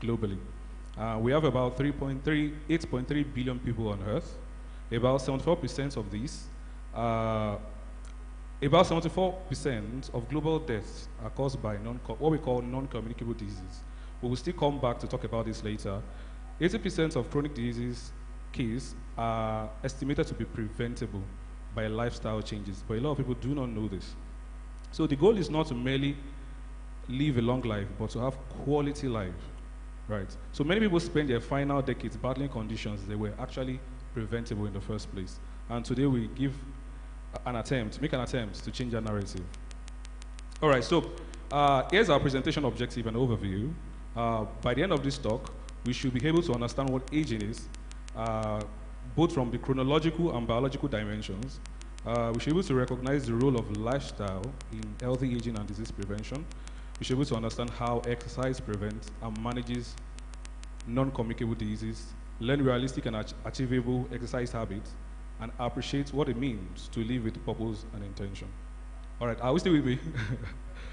globally. We have about 8.3 billion people on Earth. About 74% of these, about 74% of global deaths are caused by what we call non-communicable diseases. We will still come back to talk about this later. 80% of chronic diseases cases are estimated to be preventable by lifestyle changes, but a lot of people do not know this. So the goal is not to merely live a long life, but to have quality life, right? So many people spend their final decades battling conditions that were actually preventable in the first place. And today we make an attempt to change that narrative. All right, so here's our presentation objective and overview. By the end of this talk, we should be able to understand what aging is, both from the chronological and biological dimensions. We should be able to recognize the role of lifestyle in healthy aging and disease prevention. We should be able to understand how exercise prevents and manages non-communicable diseases, learn realistic and achievable exercise habits, and appreciate what it means to live with purpose and intention. All right, are we still with me?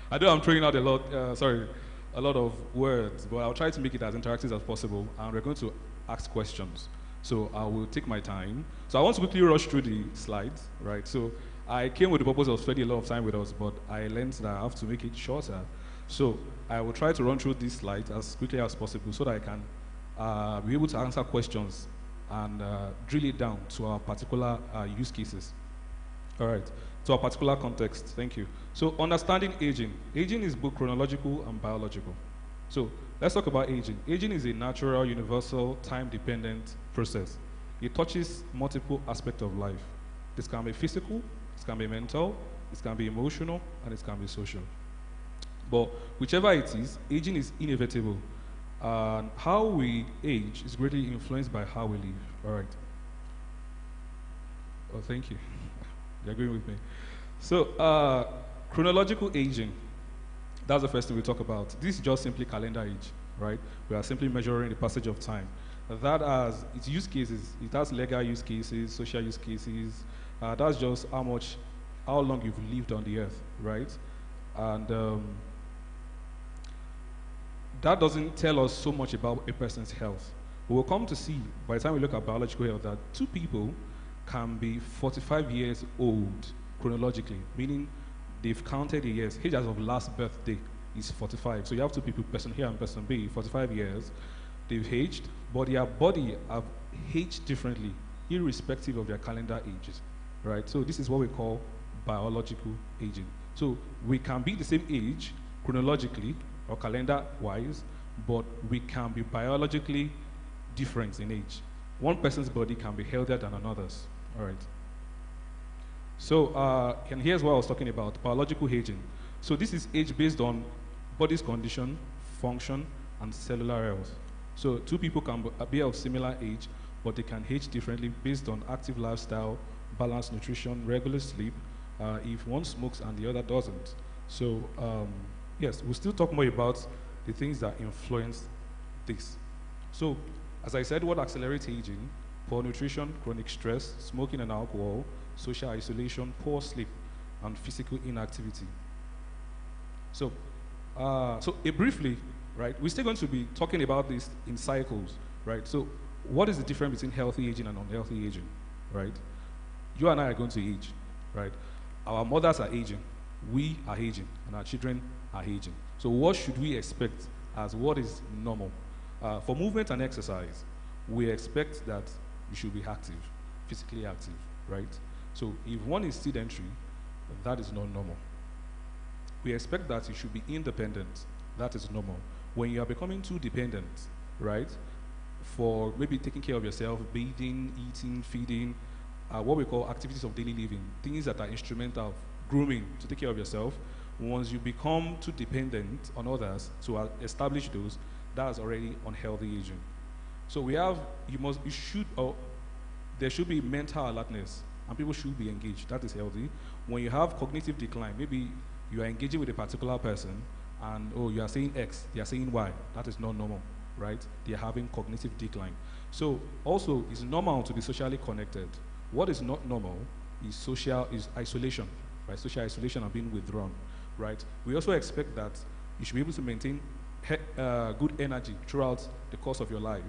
I know I'm throwing out a lot of words, but I'll try to make it as interactive as possible, and we're going to ask questions. So I will take my time. So I want to quickly rush through the slides, right? So I came with the purpose of spending a lot of time with us, but I learned that I have to make it shorter. So I will try to run through these slides as quickly as possible so that I can be able to answer questions and drill it down to our particular use cases. All right, to our particular context, thank you. So understanding aging. Aging is both chronological and biological. So let's talk about aging. Aging is a natural, universal, time-dependent process. It touches multiple aspects of life. This can be physical, this can be mental, this can be emotional, and it can be social. But whichever it is, aging is inevitable. And how we age is greatly influenced by how we live. All right. Oh, thank you. You're agreeing with me. So, chronological aging. That's the first thing we talk about. This is just simply calendar age, right? We are simply measuring the passage of time. That has its use cases. It has legal use cases, social use cases. That's just how long you've lived on the earth, right? And that doesn't tell us so much about a person's health. We will come to see, by the time we look at biological health, that two people can be 45 years old chronologically, meaning they've counted the years. Age as of last birthday is 45. So you have two people, person A and person B, 45 years. They've aged, but their body have aged differently, irrespective of their calendar ages, right? So this is what we call biological aging. So we can be the same age chronologically or calendar-wise, but we can be biologically different in age. One person's body can be healthier than another's, all right? So, and here's what I was talking about, biological aging. So this is age based on body's condition, function, and cellular health. So two people can be of similar age, but they can age differently based on active lifestyle, balanced nutrition, regular sleep, if one smokes and the other doesn't. So, yes, we'll still talk more about the things that influence this. So, as I said, what accelerates aging? Poor nutrition, chronic stress, smoking and alcohol, social isolation, poor sleep, and physical inactivity. So, briefly, right, we're still going to be talking about this in cycles, right? So, what is the difference between healthy aging and unhealthy aging, right? You and I are going to age, right? Our mothers are aging, we are aging, and our children are aging. So what should we expect as what is normal? For movement and exercise, we expect that you should be active, physically active, right? So if one is sedentary, that is not normal. We expect that you should be independent, that is normal. When you are becoming too dependent, right, for maybe taking care of yourself, bathing, eating, feeding, what we call activities of daily living, things that are instrumental of grooming to take care of yourself, once you become too dependent on others to establish those, that's already unhealthy aging. So there should be mental alertness, and people should be engaged. That is healthy. When you have cognitive decline, maybe you are engaging with a particular person, and you are saying X, they are saying Y. That is not normal, right? They are having cognitive decline. So also, it's normal to be socially connected. What is not normal is isolation, right? Social isolation and being withdrawn, right? We also expect that you should be able to maintain good energy throughout the course of your life.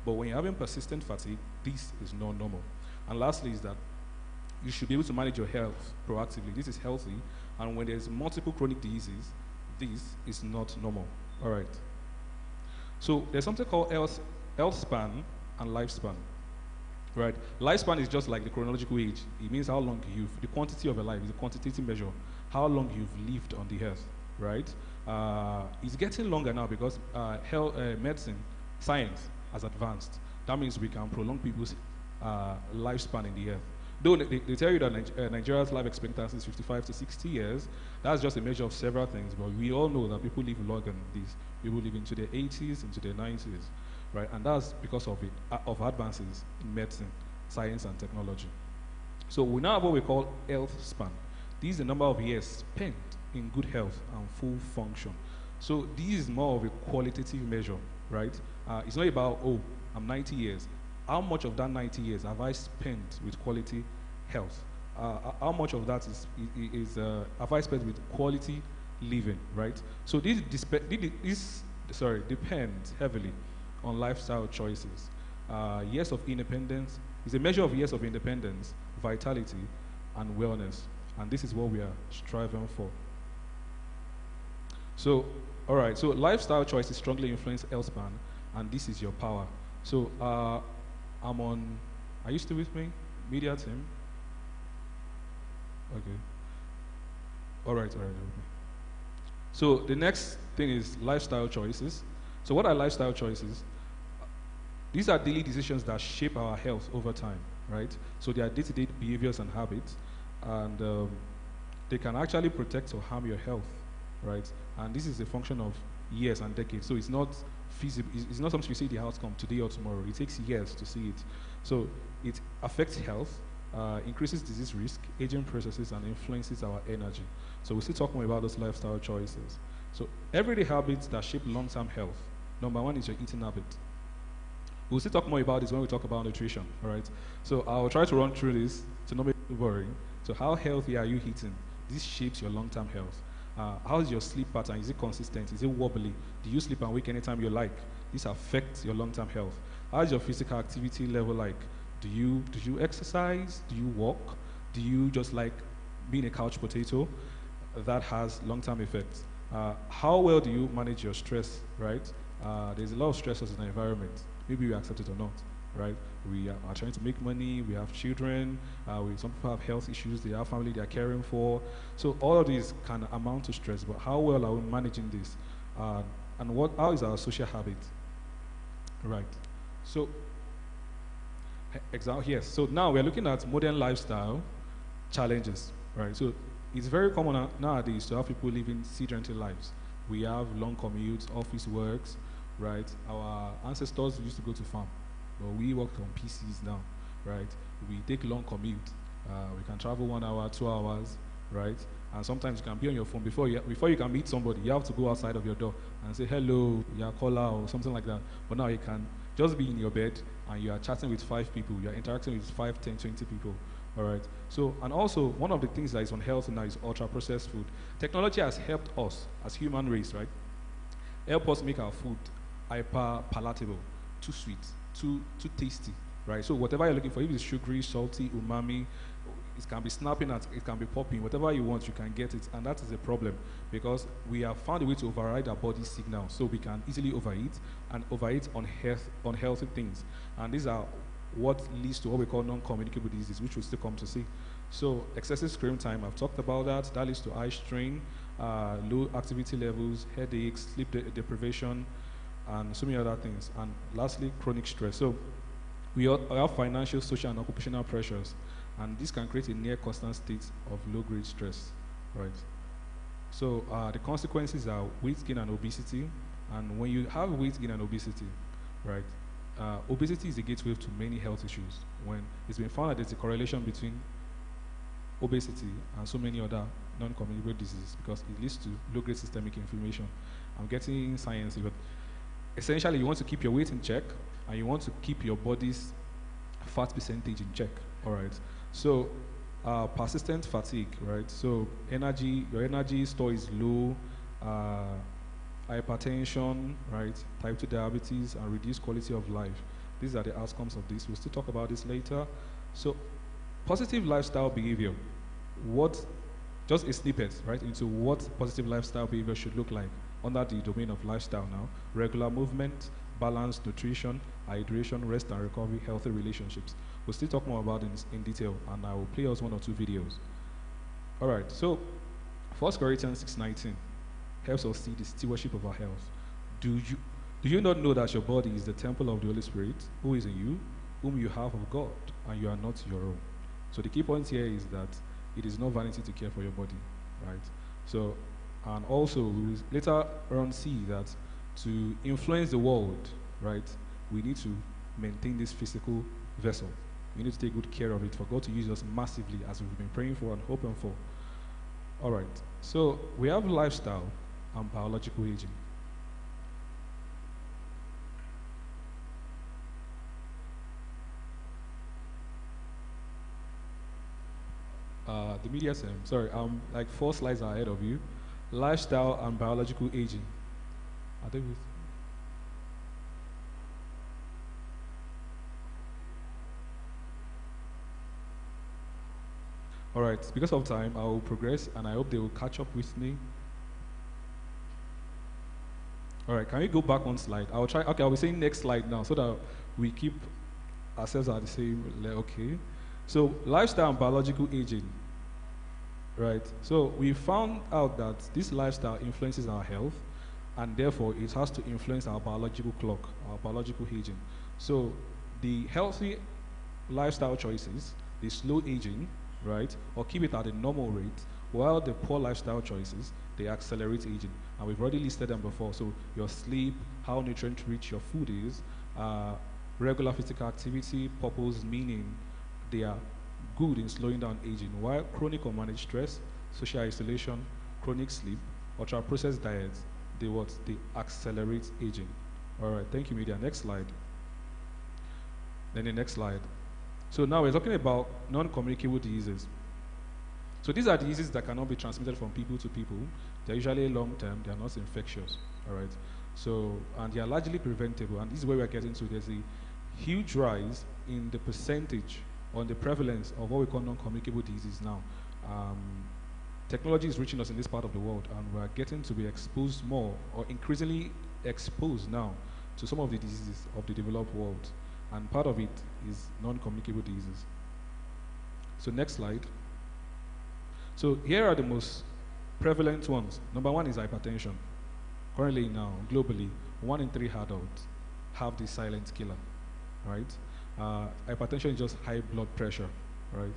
But when you're having persistent fatigue, this is not normal. And lastly is that you should be able to manage your health proactively. This is healthy. And when there's multiple chronic diseases, this is not normal. All right. So there's something called health span and lifespan. Right? Lifespan is just like the chronological age. It means how long the quantity of your life is a quantitative measure, how long you've lived on the earth, right? It's getting longer now because medicine, science has advanced. That means we can prolong people's lifespan in the earth. Though they tell you that Nigeria's life expectancy is 55 to 60 years, that's just a measure of several things, but we all know that people live longer than this. People live into their 80s, into their 90s. Right? And that's because of advances in medicine, science, and technology. So we now have what we call health span. This is the number of years spent in good health and full function. So this is more of a qualitative measure, right? It's not about, oh, I'm 90 years. How much of that 90 years have I spent with quality health? How much of that have I spent with quality living, right? So this depends heavily on lifestyle choices. Years of independence is a measure of years of independence, vitality, and wellness. And this is what we are striving for. So, all right, so lifestyle choices strongly influence health span, and this is your power. So, are you still with me? Media team? Okay. All right. So the next thing is lifestyle choices. So what are lifestyle choices? These are daily decisions that shape our health over time, right? So they are day-to-day behaviors and habits, and they can actually protect or harm your health, right? And this is a function of years and decades. So it's not feasible. It's not something you see the outcome today or tomorrow. It takes years to see it. So it affects health, increases disease risk, aging processes, and influences our energy. So we'll still talk more about those lifestyle choices. So everyday habits that shape long-term health. Number one is your eating habit. We'll still talk more about this when we talk about nutrition, all right? So I'll try to run through this to not make it boring. So how healthy are you eating? This shapes your long-term health. How's your sleep pattern? Is it consistent? Is it wobbly? Do you sleep and wake anytime you like? This affects your long-term health. How's your physical activity level like? Do you exercise? Do you walk? Do you just like being a couch potato? That has long-term effects. How well do you manage your stress, right? There's a lot of stressors in the environment. Maybe we accept it or not, right? We are trying to make money, we have children, some people have health issues, they have family they are caring for. So all of these can amount to stress, but how well are we managing this? And how is our social habit? Right. So, yes. So now we're looking at modern lifestyle challenges, right? So it's very common nowadays to have people living sedentary lives. We have long commutes, office works, right? Our ancestors used to go to farm, but we work on PCs now, right? We take long commute. We can travel 1 hour, 2 hours, right? And sometimes you can be on your phone. Before you can meet somebody, you have to go outside of your door and say, hello, you're caller or something like that. But now you can just be in your bed and you are chatting with 5 people. You are interacting with 5, 10, 20 people. All right. So, and also one of the things that is unhealthy now is ultra-processed food. Technology has helped us as human race, right? Help us make our food hyper palatable, too sweet, too tasty, right? So whatever you're looking for, if it's sugary, salty, umami, it can be snapping at, it can be popping, whatever you want, you can get it, and that is a problem because we have found a way to override our body's signal, so we can easily overeat and overeat on unhealthy things, and these are what leads to what we call non-communicable diseases, which we'll still come to see. So excessive screen time, I've talked about that. That leads to eye strain, low activity levels, headaches, sleep deprivation, and so many other things. And lastly, chronic stress. So we have financial, social, and occupational pressures, and this can create a near constant state of low-grade stress, right? So the consequences are weight gain and obesity. And when you have weight gain and obesity, right, obesity is a gateway to many health issues. When it's been found that there's a correlation between obesity and so many other non-communicable diseases because it leads to low-grade systemic inflammation. I'm getting science, but essentially you want to keep your weight in check and you want to keep your body's fat percentage in check, all right? So persistent fatigue, right? So your energy store is low, hypertension, right, type 2 diabetes, and reduced quality of life. These are the outcomes of this. We'll still talk about this later. So, positive lifestyle behavior. What, just a snippet, right, into what positive lifestyle behavior should look like under the domain of lifestyle now. Regular movement, balanced nutrition, hydration, rest and recovery, healthy relationships. We'll still talk more about this in detail, and I will play us 1 or 2 videos. All right, so 1 Corinthians 6:19 helps us see the stewardship of our health. Do you not know that your body is the temple of the Holy Spirit, who is in you, whom you have of God, and you are not your own? So the key point here is that it is not vanity to care for your body, right? So, and also we will later on see that to influence the world, right, we need to maintain this physical vessel. We need to take good care of it for God to use us massively, as we've been praying for and hoping for. All right, so we have lifestyle and biological aging. The media sim, sorry, I'm like 4 slides ahead of you. Lifestyle and biological aging. I think it's all right, because of time, I will progress, and I hope they will catch up with me. All right, can we go back 1 slide? I'll try, okay, I'll be saying next slide now so that we keep ourselves at the same level, okay? So, lifestyle and biological aging, right? So, we found out that this lifestyle influences our health, and therefore it has to influence our biological clock, our biological aging. So, the healthy lifestyle choices, the slow aging, right, or keep it at a normal rate, while the poor lifestyle choices, they accelerate aging. And we've already listed them before. So your sleep, how nutrient-rich your food is, regular physical activity, purpose, meaning, they are good in slowing down aging. While chronic or managed stress, social isolation, chronic sleep, ultra-processed diets, they accelerate aging. All right, thank you, media. Next slide. Then the next slide. So now we're talking about non-communicable diseases. So these are diseases that cannot be transmitted from people to people. They're usually long-term, they're not infectious, all right? So, and they are largely preventable, and this is where we're getting to. There's a huge rise in the percentage or the prevalence of what we call non-communicable diseases now. Technology is reaching us in this part of the world, and we're getting to be exposed more, or increasingly exposed now, to some of the diseases of the developed world. And part of it is non-communicable diseases. So next slide. So here are the most prevalent ones. Number 1 is hypertension. Currently now, globally, 1 in 3 adults have this silent killer, right? Hypertension is just high blood pressure, right?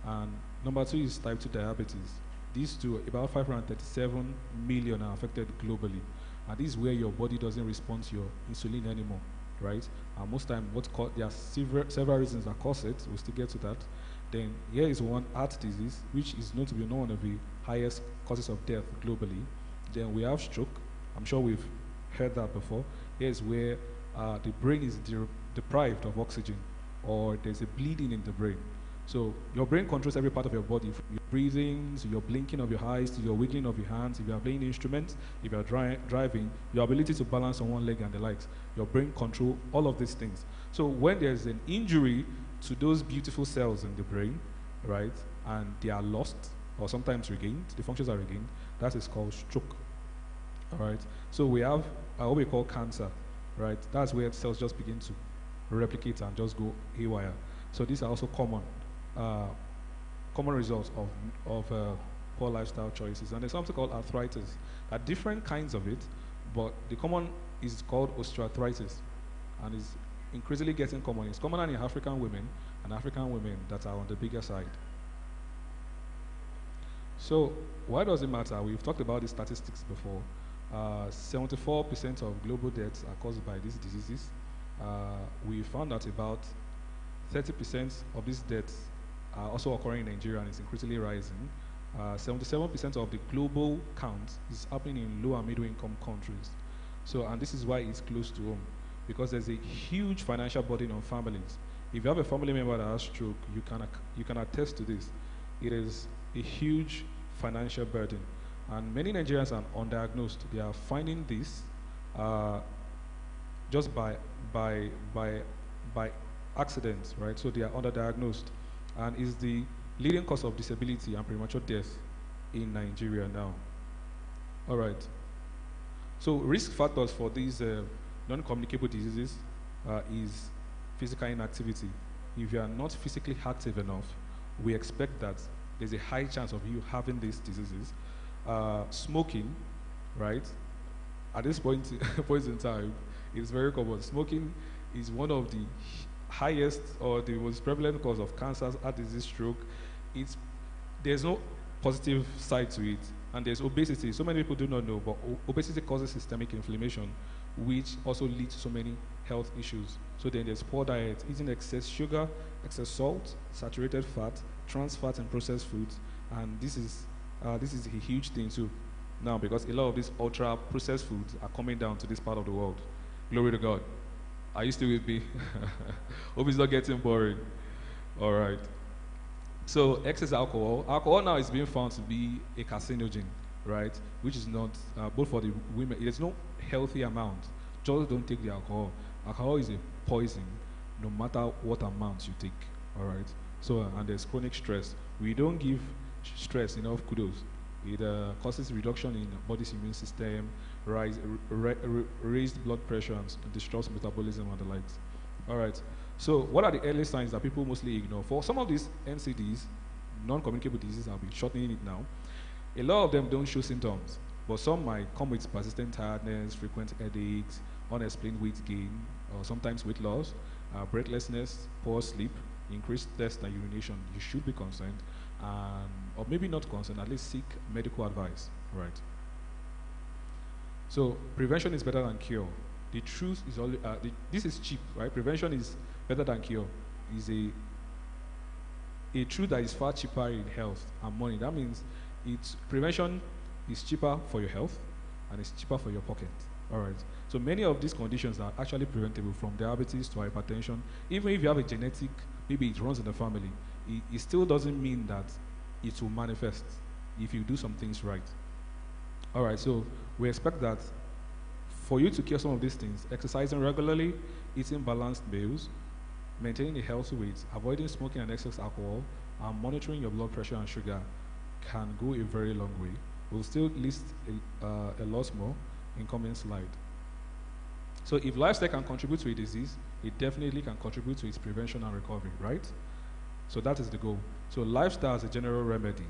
And number 2 is type 2 diabetes. These two, about 537 million are affected globally. And this is where your body doesn't respond to your insulin anymore, right? And most time, there are several reasons that cause it. We'll still get to that. Then here is one, heart disease, which is known to be one of the highest causes of death globally. Then we have stroke. I'm sure we've heard that before. Here's where the brain is deprived of oxygen, or there's a bleeding in the brain. So your brain controls every part of your body, from your breathing, to your blinking of your eyes, to your wiggling of your hands. If you are playing instruments, if you are driving, your ability to balance on one leg and the likes. Your brain controls all of these things. So when there's an injury to those beautiful cells in the brain, right, and they are lost or sometimes regained, the functions are regained, that is called stroke. All right. So we have what we call cancer, right? That's where cells just begin to replicate and just go haywire. So these are also common results of poor lifestyle choices. And there's something called arthritis. There are different kinds of it, but the common is called osteoarthritis, and is increasingly getting common. It's common in African women, and African women that are on the bigger side. So why does it matter? We've talked about the statistics before. 74% of global deaths are caused by these diseases. We found that about 30% of these deaths are also occurring in Nigeria, and it's increasingly rising. 77% of the global count is happening in low and middle income countries. So, and this is why it's close to home, because there's a huge financial burden on families. If you have a family member that has stroke, you can attest to this. It is a huge financial burden. And many Nigerians are undiagnosed. They are finding this uh, just by by by accident, right? So they are underdiagnosed, and is the leading cause of disability and premature death in Nigeria now. All right. So risk factors for these non-communicable diseases is physical inactivity. If you are not physically active enough, we expect that there's a high chance of you having these diseases. Smoking, right? At this point, point in time, it's very common. Smoking is one of the highest or the most prevalent cause of cancers, heart disease, stroke. There's no positive side to it. And there's obesity. So many people do not know, but obesity causes systemic inflammation, which also leads to so many health issues. So then there's poor diet, eating excess sugar, excess salt, saturated fat, trans fat, and processed foods. And this is a huge thing too now, because a lot of these ultra processed foods are coming down to this part of the world. Glory to God. Are you still with me? Hope it's not getting boring. All right. So excess alcohol. Alcohol now is being found to be a carcinogen, right? Which is not, both for the women, there's no healthy amount. Just don't take the alcohol. Alcohol is a poison, no matter what amount you take, all right? So, and there's chronic stress. We don't give stress enough kudos. It causes reduction in the body's immune system, raised blood pressure, and disrupts metabolism and the likes. All right. So what are the early signs that people mostly ignore? For some of these NCDs, non-communicable diseases, I'll be shortening it now, a lot of them don't show symptoms, but some might come with persistent tiredness, frequent headaches, unexplained weight gain, or sometimes weight loss, breathlessness, poor sleep, increased thirst and urination. You should be concerned, or maybe not concerned, at least seek medical advice, right? So prevention is better than cure. The truth is always, this is cheap, right? Prevention is better than cure. Is a truth that is far cheaper in health and money. That means prevention is cheaper for your health and it's cheaper for your pocket. All right. So many of these conditions are actually preventable, from diabetes to hypertension. Even if you have a genetic, maybe it runs in the family, it still doesn't mean that it will manifest if you do some things right. All right. So we expect that for you to cure some of these things, exercising regularly, eating balanced meals, maintaining a healthy weight, avoiding smoking and excess alcohol, and monitoring your blood pressure and sugar can go a very long way. We'll still list a lot more in coming slide. So if lifestyle can contribute to a disease, it definitely can contribute to its prevention and recovery, right? So that is the goal. So lifestyle is a general remedy.